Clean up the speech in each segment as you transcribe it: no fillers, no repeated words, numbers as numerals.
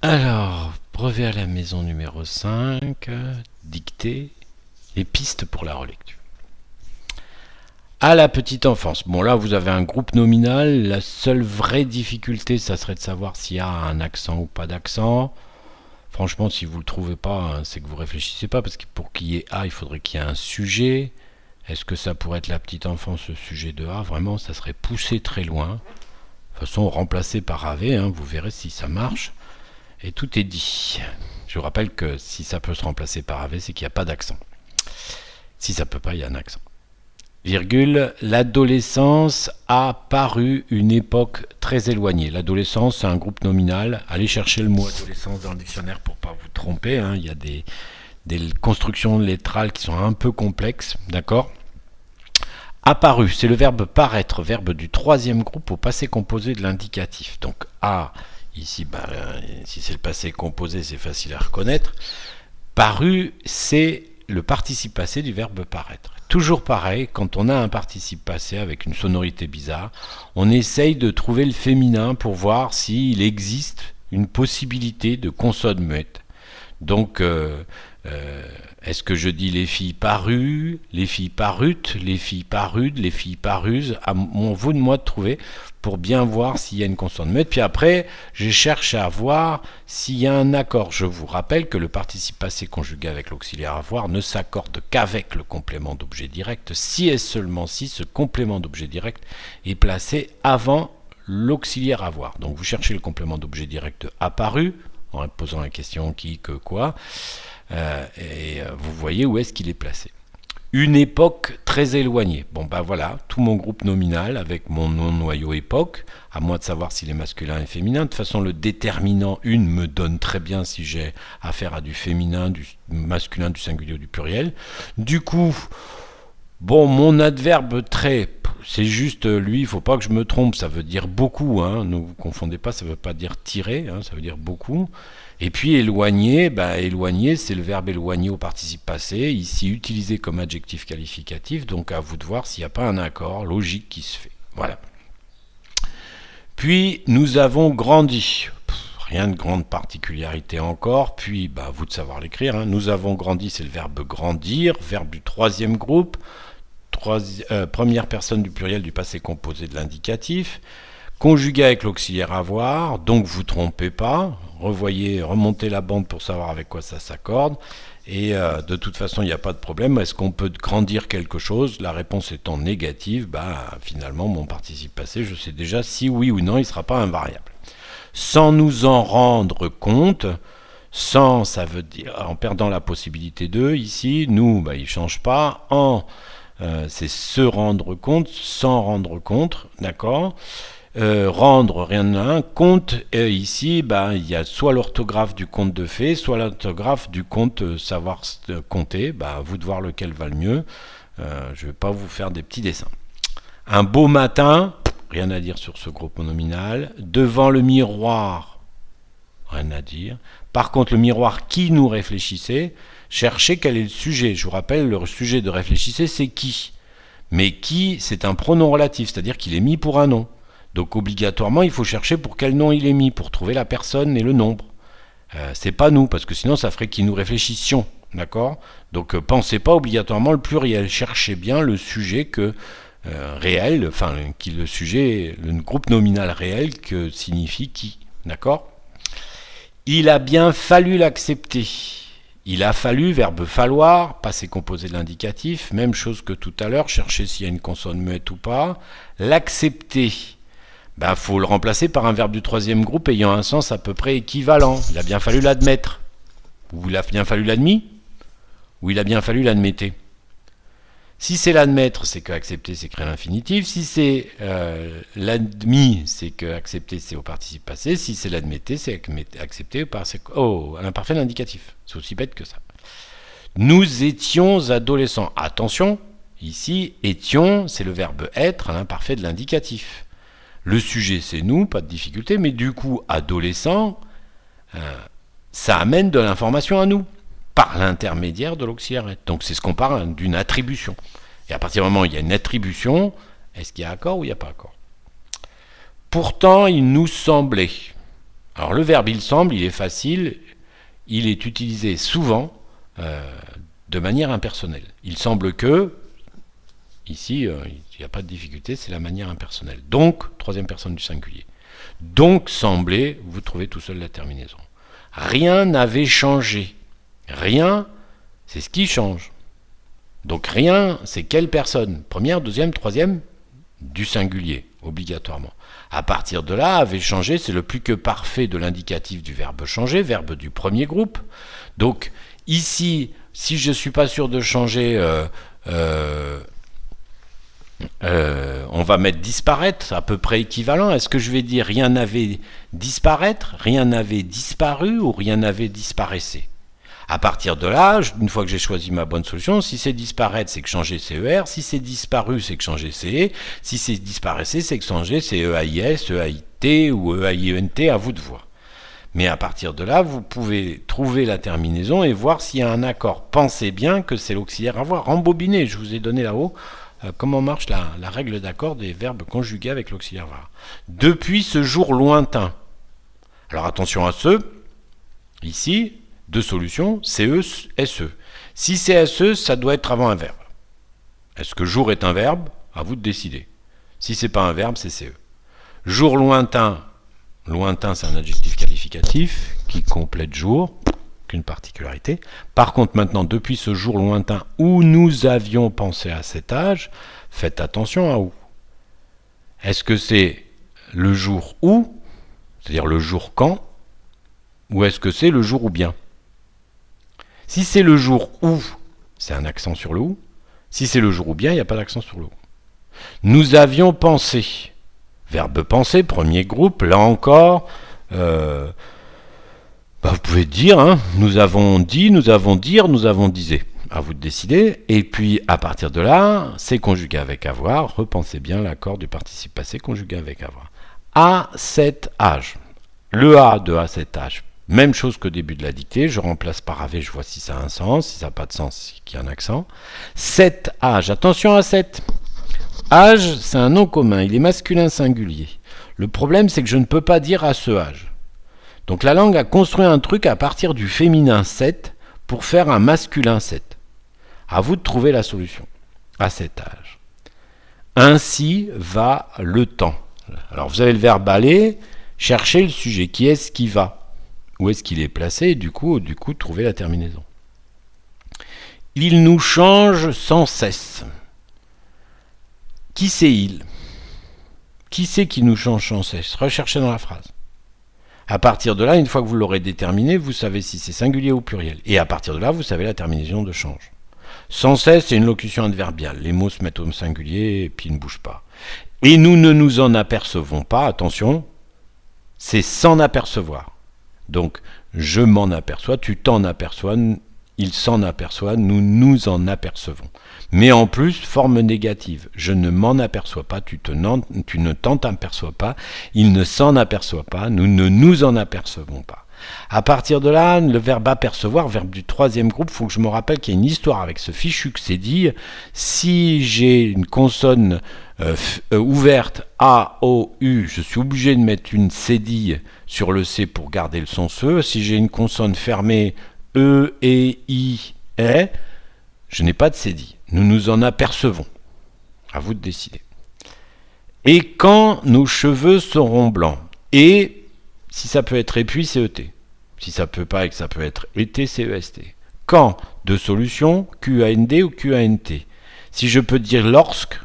Alors, brevet à la maison numéro 5, dictée, les pistes pour la relecture. À la petite enfance. Bon, là, vous avez un groupe nominal. La seule vraie difficulté, ça serait de savoir s'il y a un accent ou pas d'accent. Franchement, si vous ne le trouvez pas, c'est que vous ne réfléchissez pas, parce que pour qu'il y ait A, il faudrait qu'il y ait un sujet. Est-ce que ça pourrait être la petite enfance, ce sujet de A? Vraiment, ça serait poussé très loin. De toute façon, remplacé par AV, vous verrez si ça marche. Et tout est dit. Je vous rappelle que si ça peut se remplacer par AV, c'est qu'il n'y a pas d'accent. Si ça ne peut pas, il y a un accent. Virgule, l'adolescence a paru une époque très éloignée. L'adolescence, c'est un groupe nominal. Allez chercher le mot adolescence dans le dictionnaire pour ne pas vous tromper. Il y a des constructions lettrales qui sont un peu complexes. D'accord ? Apparu, c'est le verbe paraître, verbe du troisième groupe au passé composé de l'indicatif. Donc A, ici, si c'est le passé composé, c'est facile à reconnaître. Paru, c'est le participe passé du verbe paraître. Toujours pareil, quand on a un participe passé avec une sonorité bizarre, on essaye de trouver le féminin pour voir s'il existe une possibilité de consonne muette. Donc, est-ce que je dis les filles parues, les filles parutes, les filles parudes, les filles paruses? À vous de moi de trouver pour bien voir s'il y a une consonne muette. Puis après, je cherche à voir s'il y a un accord. Je vous rappelle que le participe passé conjugué avec l'auxiliaire avoir ne s'accorde qu'avec le complément d'objet direct, si et seulement si ce complément d'objet direct est placé avant l'auxiliaire avoir. Donc vous cherchez le complément d'objet direct apparu, en posant la question qui, que, quoi, et vous voyez où est-ce qu'il est placé. Une époque très éloignée. Bon voilà, tout mon groupe nominal avec mon nom noyau époque, à moi de savoir s'il est masculin et féminin. De toute façon, le déterminant une me donne très bien si j'ai affaire à du féminin, du masculin, du singulier ou du pluriel. Du coup, bon, mon adverbe très, c'est juste lui, il ne faut pas que je me trompe, ça veut dire beaucoup, ne vous confondez pas, ça ne veut pas dire tirer, ça veut dire beaucoup. Et puis éloigner, éloigner, c'est le verbe éloigner au participe passé, ici utilisé comme adjectif qualificatif, donc à vous de voir s'il n'y a pas un accord logique qui se fait. Voilà. Puis nous avons grandi. Rien de grande particularité encore, puis vous de savoir l'écrire. Nous avons grandi, c'est le verbe grandir, verbe du troisième groupe, première personne du pluriel du passé composé de l'indicatif, conjugué avec l'auxiliaire avoir, donc vous trompez pas, remontez la bande pour savoir avec quoi ça s'accorde, et de toute façon il n'y a pas de problème. Est-ce qu'on peut grandir quelque chose? La réponse étant négative, finalement mon participe passé, je sais déjà si oui ou non il ne sera pas invariable. Sans nous en rendre compte, sans ça veut dire en perdant la possibilité de, ici, nous, il ne change pas, c'est se rendre compte, sans rendre compte, d'accord? Rendre, rien de là. Compte, ici, il y a soit l'orthographe du conte de fées, soit l'orthographe du conte savoir compter. À vous de voir lequel va le mieux. Je ne vais pas vous faire des petits dessins. Un beau matin, rien à dire sur ce groupe nominal. Devant le miroir, rien à dire. Par contre, le miroir qui nous réfléchissait, cherchez quel est le sujet. Je vous rappelle, le sujet de réfléchissez, c'est qui. Mais qui, c'est un pronom relatif, c'est-à-dire qu'il est mis pour un nom. Donc obligatoirement, il faut chercher pour quel nom il est mis, pour trouver la personne et le nombre. C'est pas nous, parce que sinon ça ferait qu'ils nous réfléchissions. D'accord? Donc pensez pas obligatoirement le pluriel. Cherchez bien le sujet réel, le sujet, le groupe nominal réel que signifie qui. D'accord? Il a bien fallu l'accepter. Il a fallu, verbe falloir, passé composé de l'indicatif, même chose que tout à l'heure, chercher s'il y a une consonne muette ou pas. L'accepter, faut le remplacer par un verbe du troisième groupe ayant un sens à peu près équivalent. Il a bien fallu l'admettre. Ou il a bien fallu l'admis, ou il a bien fallu l'admettez. Si c'est l'admettre, c'est que accepter, c'est créer l'infinitif. Si c'est l'admis, c'est que accepter, c'est au participe passé. Si c'est l'admettez, c'est accepter à l'imparfait de l'indicatif. C'est aussi bête que ça. Nous étions adolescents. Attention, ici, étions, c'est le verbe être à l'imparfait de l'indicatif. Le sujet, c'est nous, pas de difficulté, mais du coup, adolescent, ça amène de l'information à nous, par l'intermédiaire de l'auxiliaire être. Donc c'est ce qu'on parle d'une attribution. Et à partir du moment où il y a une attribution, est-ce qu'il y a accord ou il n'y a pas accord? Pourtant, il nous semblait. Alors le verbe il semble, il est facile, il est utilisé souvent de manière impersonnelle. Il semble que, ici, il n'y a pas de difficulté, c'est la manière impersonnelle. Donc, troisième personne du singulier. Donc, semblait, vous trouvez tout seul la terminaison. Rien n'avait changé. Rien, c'est ce qui change. Donc rien, c'est quelle personne? Première, deuxième, troisième, du singulier, obligatoirement. À partir de là, avait changé, c'est le plus que parfait de l'indicatif du verbe changer, verbe du premier groupe. Donc ici, si je ne suis pas sûr de changer, on va mettre disparaître, à peu près équivalent. Est-ce que je vais dire rien n'avait disparaître, rien n'avait disparu ou rien n'avait disparaissé? À partir de là, une fois que j'ai choisi ma bonne solution, si c'est disparaître, c'est que changer CER, si c'est disparu, c'est que changer CE, si c'est disparaissait, c'est que changer CEAIS, EAIT ou EAIENT, à vous de voir. Mais à partir de là, vous pouvez trouver la terminaison et voir s'il y a un accord. Pensez bien que c'est l'auxiliaire avoir. Rembobinez, je vous ai donné là-haut comment marche la règle d'accord des verbes conjugués avec l'auxiliaire avoir. Depuis ce jour lointain. Alors attention à ce, ici, deux solutions, CE, SE. Si c'est SE, ça doit être avant un verbe. Est-ce que jour est un verbe? À vous de décider. Si c'est pas un verbe, c'est CE. Jour lointain, lointain c'est un adjectif qualificatif qui complète jour, qu'une particularité. Par contre maintenant, depuis ce jour lointain où nous avions pensé à cet âge, faites attention à où. Est-ce que c'est le jour où, c'est-à-dire le jour quand, ou est-ce que c'est le jour où bien? Si c'est le jour où, c'est un accent sur le ou. Si c'est le jour où bien, il n'y a pas d'accent sur le ou. Nous avions pensé. Verbe penser, premier groupe, là encore, vous pouvez dire, hein, nous avons dit, nous avons dire, nous avons disé. À vous de décider. Et puis, à partir de là, c'est conjugué avec avoir. Repensez bien l'accord du participe passé conjugué avec avoir. À cet âge. Le A de à cet âge. Même chose qu'au début de la dictée, je remplace par avait, je vois si ça a un sens, si ça n'a pas de sens, c'est qu'il y a un accent. Cet âge, attention à cet. Âge, c'est un nom commun, il est masculin singulier. Le problème, c'est que je ne peux pas dire à ce âge. Donc la langue a construit un truc à partir du féminin 7 pour faire un masculin 7. À vous de trouver la solution. À cet âge. Ainsi va le temps. Alors vous avez le verbe aller, cherchez le sujet. Qui est-ce qui va? Où est-ce qu'il est placé? Et du coup, trouver la terminaison. Il nous change sans cesse. Qui c'est il? Qui c'est qui nous change sans cesse? Recherchez dans la phrase. À partir de là, une fois que vous l'aurez déterminé, vous savez si c'est singulier ou pluriel. Et à partir de là, vous savez la terminaison de change. Sans cesse, c'est une locution adverbiale. Les mots se mettent au singulier et puis ne bougent pas. Et nous ne nous en apercevons pas, attention, c'est s'en apercevoir. Donc, je m'en aperçois, tu t'en aperçois, il s'en aperçoit, nous nous en apercevons. Mais en plus, forme négative. Je ne m'en aperçois pas, tu ne t'en aperçois pas, il ne s'en aperçoit pas, nous ne nous en apercevons pas. À partir de là, le verbe apercevoir, verbe du troisième groupe, il faut que je me rappelle qu'il y a une histoire avec ce fichu que c'est dit. Si j'ai une consonne ouverte A, O, U, je suis obligé de mettre une cédille sur le C pour garder le son SE. Si j'ai une consonne fermée E, E, I, E, je n'ai pas de cédille. Nous nous en apercevons. À vous de décider. Et quand nos cheveux seront blancs. Et si ça peut être et puis, c'est ET. Si ça peut pas et que ça peut être ET, c'est EST. Quand, deux solutions, QAND ou QANT. Si je peux dire lorsque,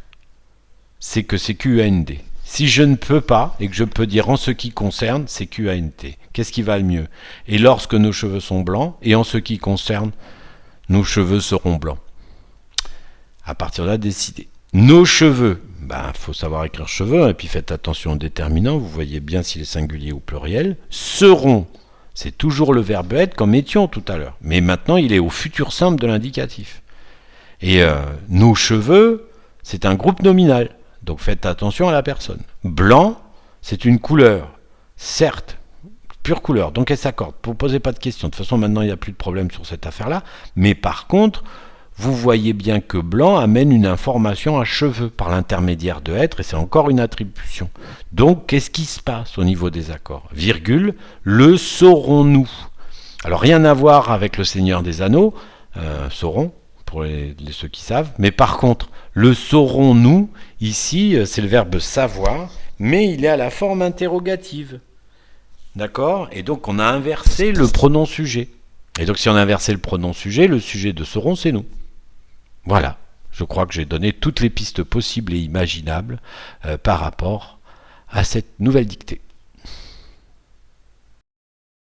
c'est que c'est QAND. Si je ne peux pas, et que je peux dire en ce qui concerne, c'est QANT. Qu'est-ce qui va le mieux? Et lorsque nos cheveux sont blancs, et en ce qui concerne, nos cheveux seront blancs. À partir de là, décidez. Nos cheveux, faut savoir écrire cheveux, et puis faites attention au déterminant, vous voyez bien s'il est singulier ou pluriel. Seront, c'est toujours le verbe être comme étions tout à l'heure. Mais maintenant, il est au futur simple de l'indicatif. Et nos cheveux, c'est un groupe nominal. Donc faites attention à la personne. Blanc, c'est une couleur. Certes, pure couleur. Donc elle s'accorde. Ne posez pas de questions. De toute façon, maintenant, il n'y a plus de problème sur cette affaire-là. Mais par contre, vous voyez bien que blanc amène une information à cheveux par l'intermédiaire de être, et c'est encore une attribution. Donc, qu'est-ce qui se passe au niveau des accords? Virgule, le saurons-nous? Alors, rien à voir avec le Seigneur des Anneaux, saurons, pour ceux qui savent, mais par contre, le saurons-nous, ici, c'est le verbe savoir, mais il est à la forme interrogative. D'accord? Et donc, on a inversé le pronom sujet. Et donc, si on a inversé le pronom sujet, le sujet de saurons, c'est nous. Voilà, je crois que j'ai donné toutes les pistes possibles et imaginables par rapport à cette nouvelle dictée.